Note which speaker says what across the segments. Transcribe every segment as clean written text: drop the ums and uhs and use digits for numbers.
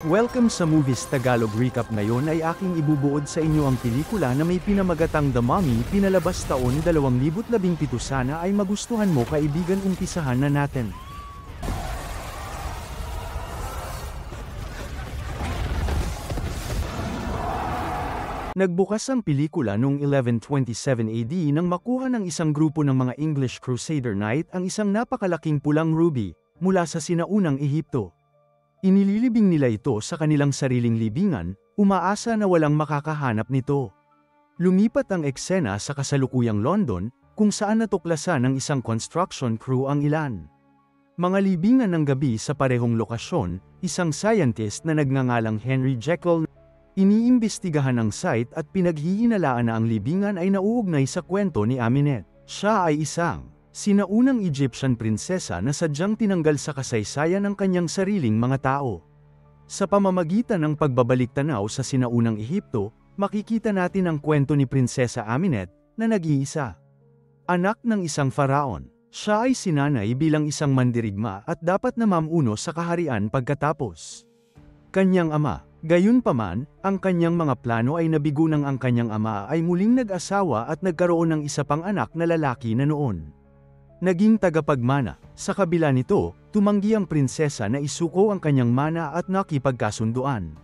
Speaker 1: Welcome sa Movies Tagalog Recap. Ngayon ay aking ibubuod sa inyo ang pelikula na may pinamagatang The Mummy, pinalabas taon 2017. Sana ay magustuhan mo kaibigan, umpisahan na natin. Nagbukas ang pelikula noong 1127 AD nang makuha ng isang grupo ng mga English Crusader Knight ang isang napakalaking pulang ruby mula sa sinaunang Ehipto. Inililibing nila ito sa kanilang sariling libingan, umaasa na walang makakahanap nito. Lumipat ang eksena sa kasalukuyang London, kung saan natuklasan ng isang construction crew ang ilan. Mga libingan ng gabi sa parehong lokasyon, isang scientist na nagngangalang Henry Jekyll. Iniimbestigahan ang site at pinaghihinalaan na ang libingan ay nauugnay sa kwento ni Amenet. Siya ay isang sinaunang Egyptian prinsesa na sadyang tinanggal sa kasaysayan ng kanyang sariling mga tao. Sa pamamagitan ng pagbabalik-tanaw sa sinaunang Ehipto, makikita natin ang kwento ni Prinsesa Amenet na nag-iisa. Anak ng isang faraon, siya ay sinanay bilang isang mandirigma at dapat na mamuno sa kaharian pagkatapos kanyang ama. Gayunpaman, ang kanyang mga plano ay nabigo nang ang kanyang ama ay muling nag-asawa at nagkaroon ng isa pang anak na lalaki na noon naging tagapagmana. Sa kabila nito, tumanggi ang prinsesa na isuko ang kanyang mana at nakipagkasunduan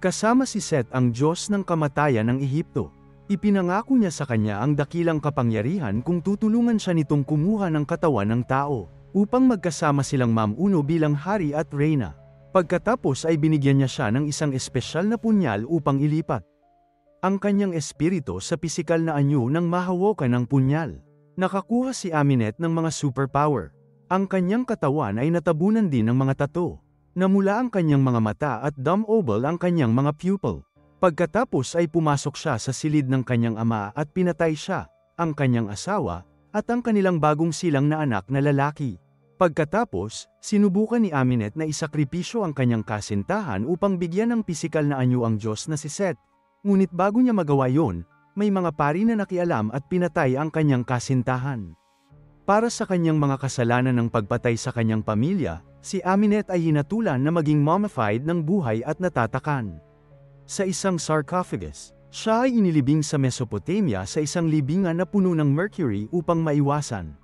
Speaker 1: kasama si Set, ang Diyos ng kamatayan ng Ehipto. Ipinangako niya sa kanya ang dakilang kapangyarihan kung tutulungan siya nitong kumuha ng katawan ng tao upang magkasama silang mamuno bilang hari at reyna. Pagkatapos ay binigyan niya siya ng isang espesyal na punyal upang ilipat ang kanyang espiritu sa pisikal na anyo nang mahawakan ng punyal. Nakakuha si Amenet ng mga superpower. Ang kanyang katawan ay natabunan din ng mga tattoo. Namula ang kanyang mga mata at dumb-oval ang kanyang mga pupil. Pagkatapos ay pumasok siya sa silid ng kanyang ama at pinatay siya, ang kanyang asawa, at ang kanilang bagong silang na anak na lalaki. Pagkatapos, sinubukan ni Amenet na isakripisyo ang kanyang kasintahan upang bigyan ng pisikal na anyo ang Diyos na si Set. Ngunit bago niya magawa yon, may mga pari na nakialam at pinatay ang kanyang kasintahan. Para sa kanyang mga kasalanan ng pagpatay sa kanyang pamilya, si Amenet ay hinatulan na maging mummified ng buhay at natatakan sa isang sarcophagus. Siya ay inilibing sa Mesopotamia sa isang libingan na puno ng mercury upang maiwasan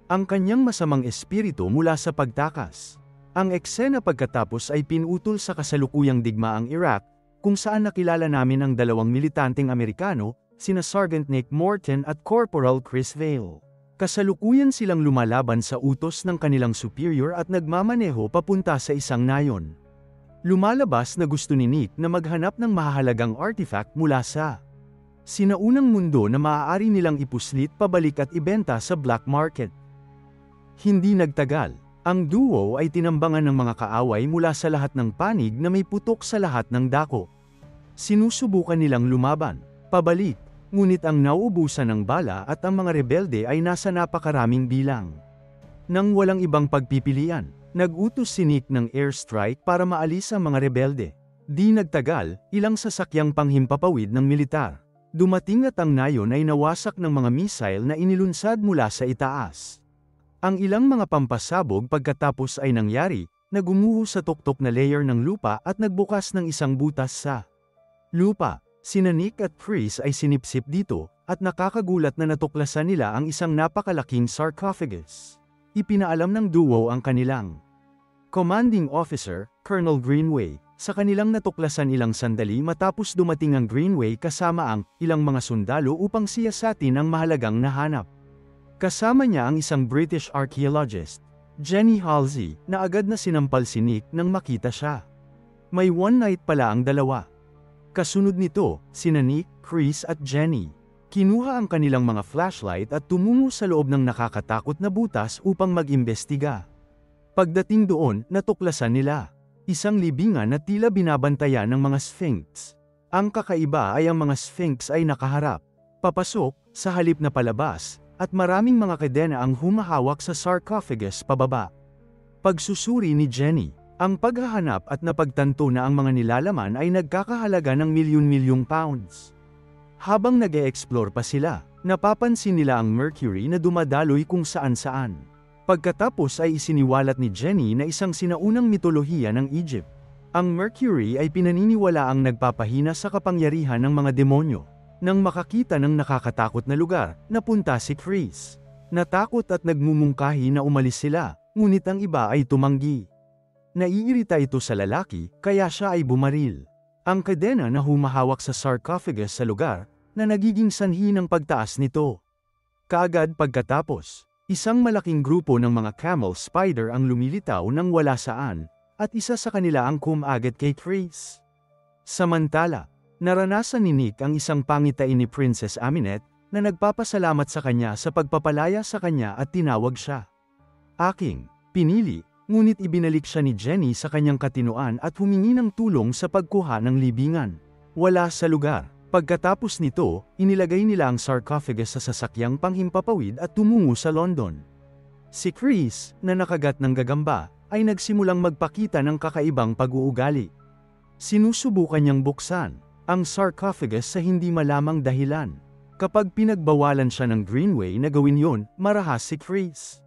Speaker 1: ang kanyang masamang espiritu mula sa pagtakas. Ang eksena pagkatapos ay pinutol sa kasalukuyang digmaang Iraq, kung saan nakilala namin ang dalawang militanteng Amerikano, sina Sergeant Nick Morton at Corporal Chris Vale. Kasalukuyan silang lumalaban sa utos ng kanilang superior at nagmamaneho papunta sa isang nayon. Lumalabas na gusto ni Nick na maghanap ng mahahalagang artifact mula sa sinaunang mundo na maaari nilang ipuslit pabalik at ibenta sa black market. Hindi nagtagal, ang duo ay tinambangan ng mga kaaway mula sa lahat ng panig na may putok sa lahat ng dako. Sinusubukan nilang lumaban pabalik, ngunit ang nauubusan ng bala at ang mga rebelde ay nasa napakaraming bilang. Nang walang ibang pagpipilian, nag-utos si Nick ng airstrike para maalis ang mga rebelde. Di nagtagal, ilang sasakyang panghimpapawid ng militar dumating at ang nayon ay nawasak ng mga missile na inilunsad mula sa itaas. Ang ilang mga pampasabog pagkatapos ay nangyari, nagumuho sa tuktok na layer ng lupa at nagbukas ng isang butas sa lupa. Sina Nick at Chris ay sinipsip dito, at nakakagulat na natuklasan nila ang isang napakalaking sarcophagus. Ipinaalam ng duo ang kanilang commanding officer, Colonel Greenway, sa kanilang natuklasan ilang sandali matapos dumating ang Greenway kasama ang ilang mga sundalo upang siyasatin ang mahalagang nahanap. Kasama niya ang isang British archaeologist, Jenny Halsey, na agad na sinampal si Nick nang makita siya. May one night pala ang dalawa. Kasunod nito, sina Nick, Chris at Jenny kinuha ang kanilang mga flashlight at tumungo sa loob ng nakakatakot na butas upang mag-imbestiga. Pagdating doon, natuklasan nila isang libingan na tila binabantayan ng mga sphinx. Ang kakaiba ay ang mga sphinx ay nakaharap papasok, sa halip na palabas, at maraming mga kadena ang humahawak sa sarcophagus pababa. Pagsusuri ni Jenny, ang paghahanap at napagtanto na ang mga nilalaman ay nagkakahalaga ng milyon-milyong pounds. Habang nag-e-explore pa sila, napapansin nila ang mercury na dumadaloy kung saan-saan. Pagkatapos ay isiniwalat ni Jenny na isang sinaunang mitolohiya ng Egypt. Ang Mercury ay pinaniniwalaang nagpapahina sa kapangyarihan ng mga demonyo. Nang makakita ng nakakatakot na lugar, napunta si Chris. Natakot at nagmumungkahi na umalis sila, ngunit ang iba ay tumanggi. Naiirita ito sa lalaki, kaya siya ay bumaril. Ang kadena na humahawak sa sarcophagus sa lugar, na nagiging sanhi ng pagtaas nito. Kaagad pagkatapos, isang malaking grupo ng mga camel spider ang lumilitaw nang wala saan, at isa sa kanila ang kumagat kay Chris. Samantala, naranasan ni Nick ang isang pangitain ni Princess Aminette, na nagpapasalamat sa kanya sa pagpapalaya sa kanya at tinawag siya aking pinili, ngunit ibinalik siya ni Jenny sa kanyang katinuan at humingi ng tulong sa pagkuha ng libingan. Wala sa lugar. Pagkatapos nito, inilagay nila ang sarcophagus sa sasakyang panghimpapawid at tumungo sa London. Si Chris, na nakagat ng gagamba, ay nagsimulang magpakita ng kakaibang pag-uugali. Sinusubukan niyang buksan ang sarcophagus sa hindi malamang dahilan. Kapag pinagbawalan siya ng Greenway na gawin yon, marahas si Chris.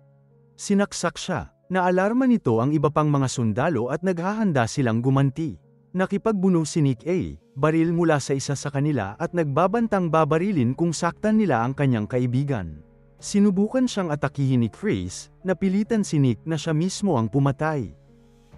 Speaker 1: Sinaksak siya. Naalarma nito ang iba pang mga sundalo at naghahanda silang gumanti. Nakipagbuno si Nick A. baril mula sa isa sa kanila at nagbabantang babarilin kung saktan nila ang kanyang kaibigan. Sinubukan siyang atakihin ni Chris, napilitan si Nick na siya mismo ang pumatay.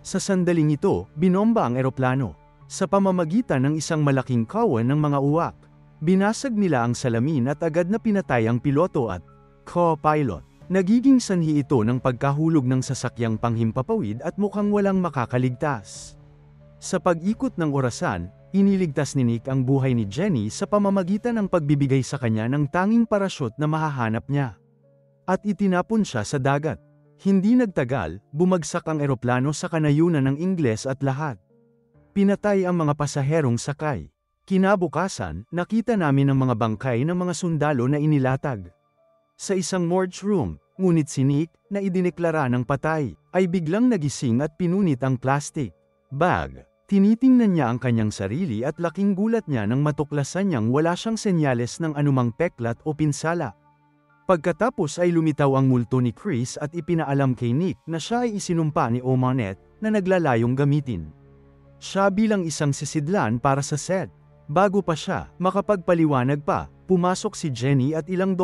Speaker 1: Sa sandaling ito, binomba ang eroplano. Sa pamamagitan ng isang malaking kawan ng mga uwak, binasag nila ang salamin at agad na pinatay ang piloto at co-pilot. Nagiging sanhi ito ng pagkahulog ng sasakyang panghimpapawid at mukhang walang makakaligtas. Sa pag-ikot ng orasan, iniligtas ni Nick ang buhay ni Jenny sa pamamagitan ng pagbibigay sa kanya ng tanging parachute na mahahanap niya. At itinapon siya sa dagat. Hindi nagtagal, bumagsak ang eroplano sa kanayunan ng Ingles at lahat. Pinatay ang mga pasaherong sakay. Kinabukasan, nakita namin ang mga bangkay ng mga sundalo na inilatag sa isang morgue room, ngunit si Nick, na idineklara ng patay, ay biglang nagising at pinunit ang plastic bag. Tinitingnan niya ang kanyang sarili at laking gulat niya nang matuklasan niyang wala siyang senyales ng anumang peklat o pinsala. Pagkatapos ay lumitaw ang multo ni Chris at ipinaalam kay Nick na siya ay isinumpa ni O'Monette na naglalayong gamitin siya bilang isang sisidlan para sa set. Bago pa siya makapagpaliwanag pa, pumasok si Jenny at ilang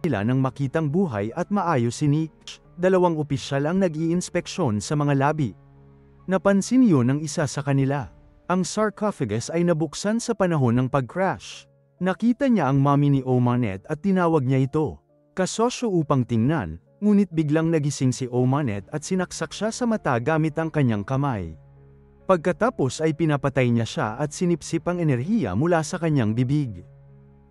Speaker 1: nila nang makitang buhay at maayos si Nick. Dalawang opisyal ang nag-iinspeksyon sa mga labi. Napansin yun ng isa sa kanila. Ang sarcophagus ay nabuksan sa panahon ng pag-crash. Nakita niya ang mommy ni O'Monette at tinawag niya ito kasosyo upang tingnan, ngunit biglang nagising si O'Monette at sinaksak siya sa mata gamit ang kanyang kamay. Pagkatapos ay pinapatay niya siya at sinipsip ang enerhiya mula sa kanyang bibig.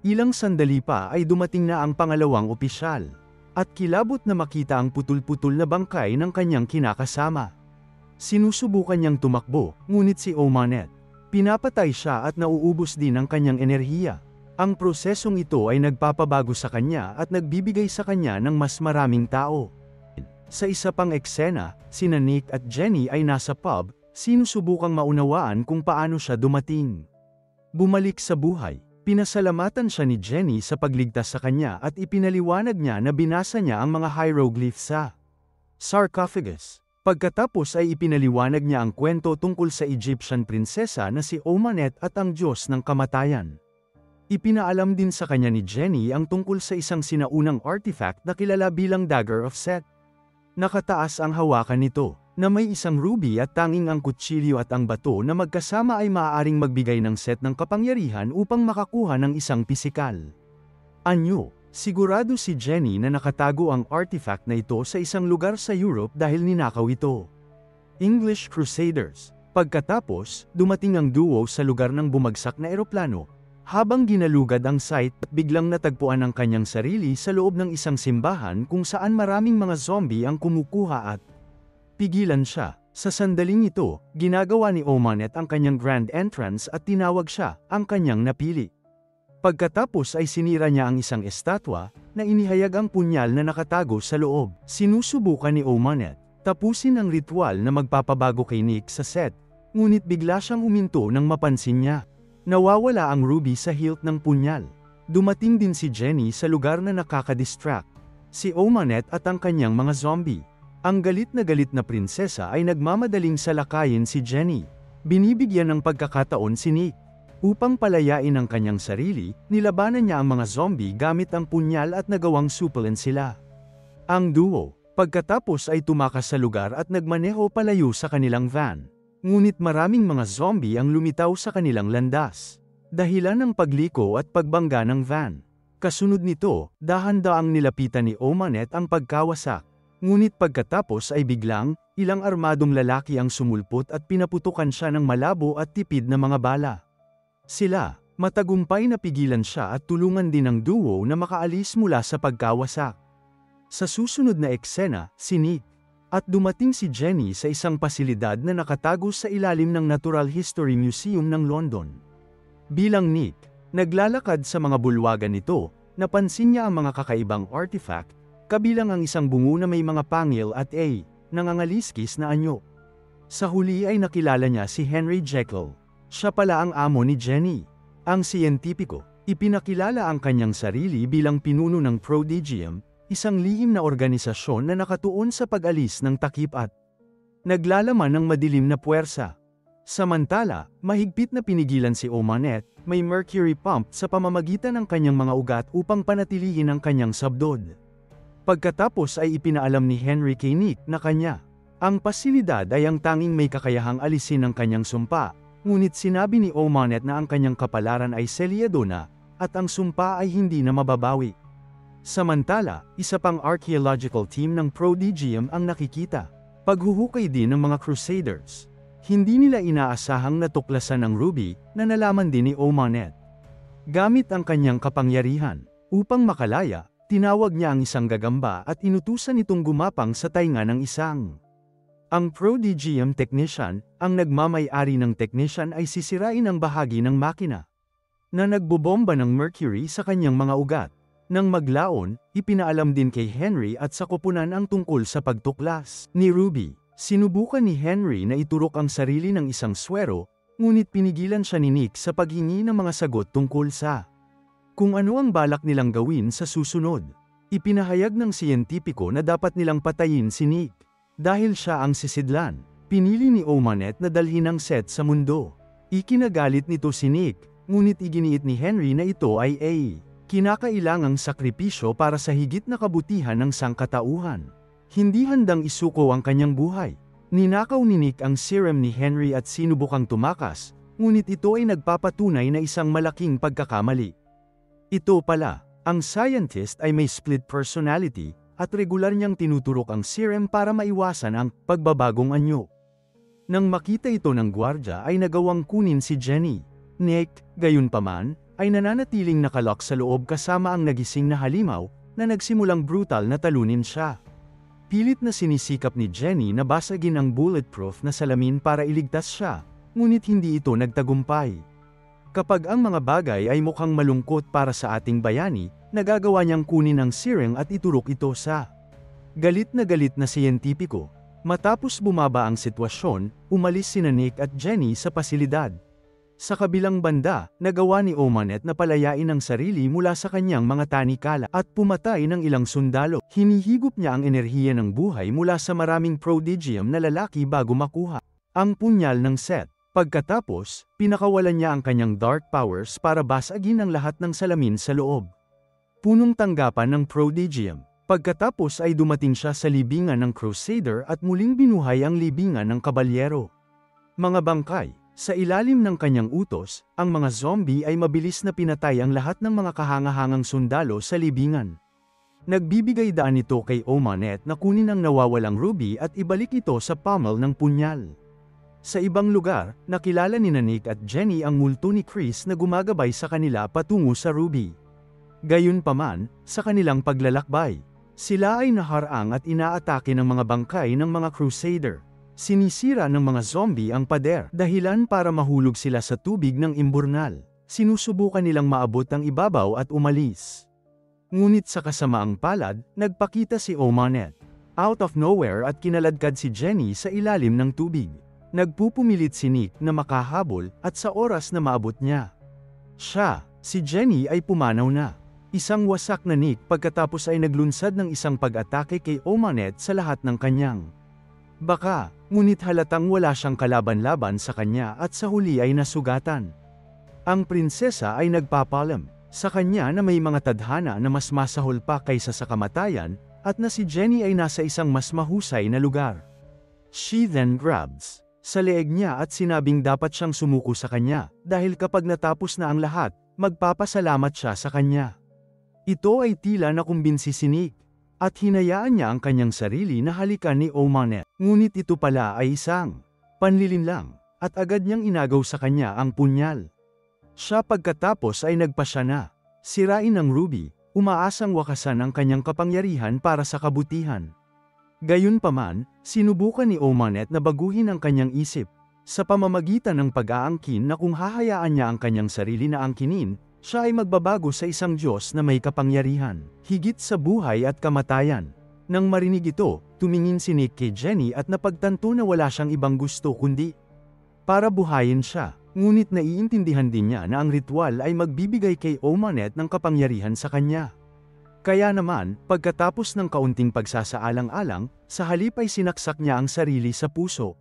Speaker 1: Ilang sandali pa ay dumating na ang pangalawang opisyal. At kilabot na makita ang putol-putol na bangkay ng kanyang kinakasama. Sinusubukan niyang tumakbo, ngunit si O'Monette, pinapatay siya at nauubos din ang kanyang enerhiya. Ang prosesong ito ay nagpapabago sa kanya at nagbibigay sa kanya ng mas maraming tao. Sa isa pang eksena, sina Nick at Jenny ay nasa pub, sinusubukang maunawaan kung paano siya dumating. Bumalik sa buhay. Pinasalamatan siya ni Jenny sa pagligtas sa kanya at ipinaliwanag niya na binasa niya ang mga hieroglyphs sa sarcophagus. Pagkatapos ay ipinaliwanag niya ang kwento tungkol sa Egyptian prinsesa na si O'Monette at ang Diyos ng kamatayan. Ipinaalam din sa kanya ni Jenny ang tungkol sa isang sinaunang artifact na kilala bilang Dagger of Set. Nakataas ang hawakan nito, na may isang ruby at tanging ang kutsilyo at ang bato na magkasama ay maaaring magbigay ng set ng kapangyarihan upang makakuha ng isang pisikal anyo. Sigurado si Jenny na nakatago ang artifact na ito sa isang lugar sa Europe dahil ninakaw ito. English Crusaders. Pagkatapos, dumating ang duo sa lugar ng bumagsak na eroplano. Habang ginalugad ang site, biglang natagpuan ang kanyang sarili sa loob ng isang simbahan kung saan maraming mga zombie ang kumukuha at pigilan siya. Sa sandaling ito, ginagawa ni O'Monette ang kanyang grand entrance at tinawag siya, ang kanyang napili. Pagkatapos ay sinira niya ang isang estatwa, na inihayag ang punyal na nakatago sa loob. Sinusubukan ni O'Monette tapusin ang ritual na magpapabago kay Nick sa set, ngunit bigla siyang huminto nang mapansin niya. Nawawala ang ruby sa hilt ng punyal. Dumating din si Jenny sa lugar na nakakadistract. Si O'Monette at ang kanyang mga zombie. Ang galit na prinsesa ay nagmamadaling salakayin si Jenny. Binibigyan ng pagkakataon si Nick. Upang palayain ang kanyang sarili, nilabanan niya ang mga zombie gamit ang punyal at nagawang suplen sila. Ang duo, pagkatapos ay tumakas sa lugar at nagmaneho palayo sa kanilang van. Ngunit maraming mga zombie ang lumitaw sa kanilang landas. Dahilan ng pagliko at pagbangga ng van. Kasunod nito, dahan-daang nilapitan ni Omanet ang pagkawasak. Ngunit pagkatapos ay biglang, ilang armadong lalaki ang sumulpot at pinaputukan siya ng malabo at tipid na mga bala. Sila, matagumpay na pigilan siya at tulungan din ng duo na makaalis mula sa pagkawasak. Sa susunod na eksena, si Nick at dumating si Jenny sa isang pasilidad na nakatago sa ilalim ng Natural History Museum ng London. Bilang Nick, naglalakad sa mga bulwagan nito, napansin niya ang mga kakaibang artifact, kabilang ang isang bungo na may mga pangil at nangangaliskis na anyo. Sa huli ay nakilala niya si Henry Jekyll. Siya pala ang amo ni Jenny. Ang siyentipiko, ipinakilala ang kanyang sarili bilang pinuno ng Prodigium, isang lihim na organisasyon na nakatuon sa pag-alis ng takip at naglalaman ng madilim na puwersa. Samantala, mahigpit na pinigilan si Omanet, may mercury pump sa pamamagitan ng kanyang mga ugat upang panatilihin ang kanyang sabdod. Pagkatapos ay ipinaalam ni Henry kay Nick na ang pasilidad ay ang tanging may kakayahang alisin ang kanyang sumpa, ngunit sinabi ni Omanet na ang kanyang kapalaran ay selyado na, at ang sumpa ay hindi na mababawi. Samantala, isa pang archaeological team ng Prodigium ang nakikita. Paghuhukay din ng mga Crusaders. Hindi nila inaasahang natuklasan ng Ruby na nalaman din ni Omanet. Gamit ang kanyang kapangyarihan, upang makalaya, tinawag niya ang isang gagamba at inutusan itong gumapang sa tainga ng isang. Ang Prodigium technician, ang nagmamay-ari ng technician ay sisirain ang bahagi ng makina na nagbobomba ng mercury sa kanyang mga ugat. Nang maglaon, ipinaalam din kay Henry at sa koponan ang tungkol sa pagtuklas ni Ruby. Sinubukan ni Henry na iturok ang sarili ng isang swero, ngunit pinigilan siya ni Nick sa paghingi ng mga sagot tungkol sa kung ano ang balak nilang gawin sa susunod. Ipinahayag ng siyentipiko na dapat nilang patayin si Nick. Dahil siya ang sisidlan, pinili ni Omanet na dalhin ang Set sa mundo. Ikinagalit nito si Nick, ngunit iginiit ni Henry na ito ay kinakailangang sakripisyo para sa higit na kabutihan ng sangkatauhan. Hindi handang isuko ang kanyang buhay. Ninakaw ni Nick ang serum ni Henry at sinubukang tumakas, ngunit ito ay nagpapatunay na isang malaking pagkakamali. Ito pala, ang scientist ay may split personality, at regular niyang tinuturok ang serum para maiwasan ang pagbabagong anyo. Nang makita ito ng gwardya ay nagawang kunin si Jenny. Nick, gayunpaman, ay nananatiling nakalock sa loob kasama ang nagising na halimaw, na nagsimulang brutal na talunin siya. Pilit na sinisikap ni Jenny na basagin ang bulletproof na salamin para iligtas siya, ngunit hindi ito nagtagumpay. Kapag ang mga bagay ay mukhang malungkot para sa ating bayani, nagagawa niyang kunin ang serum at iturok ito sa galit na siyentipiko. Matapos bumaba ang sitwasyon, umalis sina Nick at Jenny sa pasilidad. Sa kabilang banda, nagawa ni Omanet na palayain ang sarili mula sa kanyang mga tanikala at pumatay ng ilang sundalo. Hinihigop niya ang enerhiya ng buhay mula sa maraming Prodigium na lalaki bago makuha ang punyal ng Set. Pagkatapos, pinakawalan niya ang kanyang dark powers para basagin ang lahat ng salamin sa loob. Punong tanggapan ng Prodigium. Pagkatapos ay dumating siya sa libingan ng Crusader at muling binuhay ang libingan ng Kabalyero. Mga bangkay. Sa ilalim ng kanyang utos, ang mga zombie ay mabilis na pinatay ang lahat ng mga kahangahangang sundalo sa libingan. Nagbibigay daan ito kay Omanet na kunin ang nawawalang Ruby at ibalik ito sa pommel ng punyal. Sa ibang lugar, nakilala ni Nick at Jenny ang multo ni Chris na gumagabay sa kanila patungo sa Ruby. Gayunpaman, sa kanilang paglalakbay, sila ay naharang at inaatake ng mga bangkay ng mga Crusader. Sinisira ng mga zombie ang pader, dahilan para mahulog sila sa tubig ng imburnal. Sinusubukan nilang maabot ang ibabaw at umalis. Ngunit sa kasamaang palad, nagpakita si Omanet out of nowhere at kinaladkad si Jenny sa ilalim ng tubig. Nagpupumilit si Nick na makahabol at sa oras na maabot niya, si Jenny ay pumanaw na. Isang wasak na Nick pagkatapos ay naglunsad ng isang pag-atake kay Omanet sa lahat ng kanyang baka, ngunit halatang wala siyang kalaban-laban sa kanya at sa huli ay nasugatan. Ang prinsesa ay nagpapalam sa kanya na may mga tadhana na mas masahol pa kaysa sa kamatayan, at na si Jenny ay nasa isang mas mahusay na lugar. She then grabs sa leeg niya at sinabing dapat siyang sumuko sa kanya, dahil kapag natapos na ang lahat, magpapasalamat siya sa kanya. Ito ay tila nakumbinsi si Nick, at hinayaan niya ang kanyang sarili na halikan ni Omanet. Ngunit ito pala ay isang panlilin lang, at agad niyang inagaw sa kanya ang punyal. Siya pagkatapos ay nagpasya na sirain ang Ruby, umaasang wakasan ang kanyang kapangyarihan para sa kabutihan. Gayunpaman, sinubukan ni Omanet na baguhin ang kanyang isip, sa pamamagitan ng pag-aangkin na kung hahayaan niya ang kanyang sarili na angkinin, siya ay magbabago sa isang Diyos na may kapangyarihan, higit sa buhay at kamatayan. Nang marinig ito, tumingin si Nick kay Jenny at napagtanto na wala siyang ibang gusto kundi para buhayin siya. Ngunit naiintindihan din niya na ang ritual ay magbibigay kay Omanet ng kapangyarihan sa kanya. Kaya naman, pagkatapos ng kaunting pagsasaalang-alang, sa halip ay sinaksak niya ang sarili sa puso.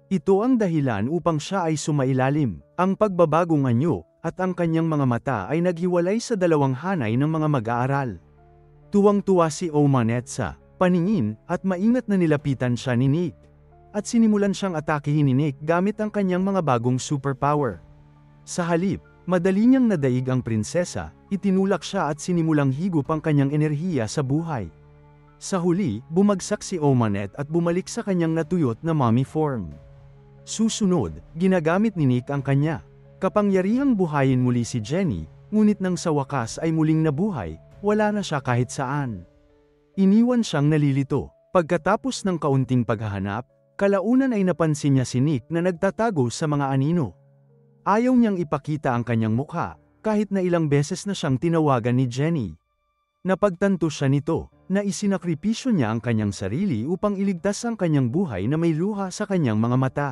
Speaker 1: Ito ang dahilan upang siya ay sumailalim. Ang pagbabagong anyo, at ang kanyang mga mata ay naghiwalay sa dalawang hanay ng mga mag-aaral. Tuwang-tuwa si Omanet sa paningin, at maingat na nilapitan siya ni Nick. At sinimulan siyang atakihin ni Nick gamit ang kanyang mga bagong superpower. Sa halip, madali niyang nadaig ang prinsesa, itinulak siya at sinimulang higop ang kanyang enerhiya sa buhay. Sa huli, bumagsak si Omanet at bumalik sa kanyang natuyot na mommy form. Susunod, ginagamit ni Nick ang kanya kapangyarihang buhayin muli si Jenny, ngunit nang sa wakas ay muling nabuhay, wala na siya kahit saan. Iniwan siyang nalilito. Pagkatapos ng kaunting paghahanap, kalaunan ay napansin niya si Nick na nagtatago sa mga anino. Ayaw niyang ipakita ang kanyang mukha, kahit na ilang beses na siyang tinawagan ni Jenny. Napagtanto siya nito, na isinakripisyo niya ang kanyang sarili upang iligtas ang kanyang buhay na may luha sa kanyang mga mata.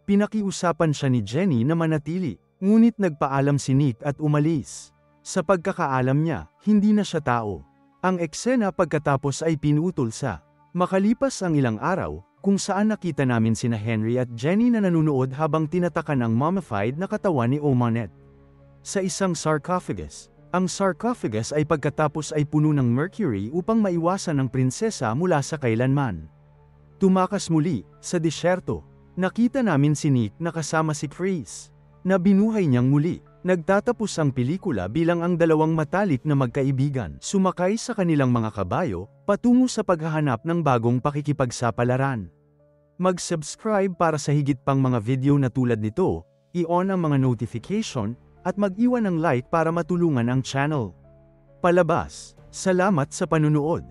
Speaker 1: Pinakiusapan siya ni Jenny na manatili, ngunit nagpaalam si Nick at umalis. Sa pagkakaalam niya, hindi na siya tao. Ang eksena pagkatapos ay pinutol sa makalipas ang ilang araw, kung saan nakita namin sina Henry at Jenny na nanunood habang tinatakan ang mummified na katawan ni Omanet sa isang sarcophagus. Ang sarcophagus ay pagkatapos ay puno ng mercury upang maiwasan ang prinsesa mula sa kailanman. Tumakas muli, sa disyerto. Nakita namin si Nick na kasama si Chris, na binuhay niyang muli. Nagtatapos ang pelikula bilang ang dalawang matalik na magkaibigan sumakay sa kanilang mga kabayo, patungo sa paghahanap ng bagong pakikipagsapalaran. Mag-subscribe para sa higit pang mga video na tulad nito, i-on ang mga notification, at mag-iwan ng like para matulungan ang channel. Palabas, salamat sa panunood.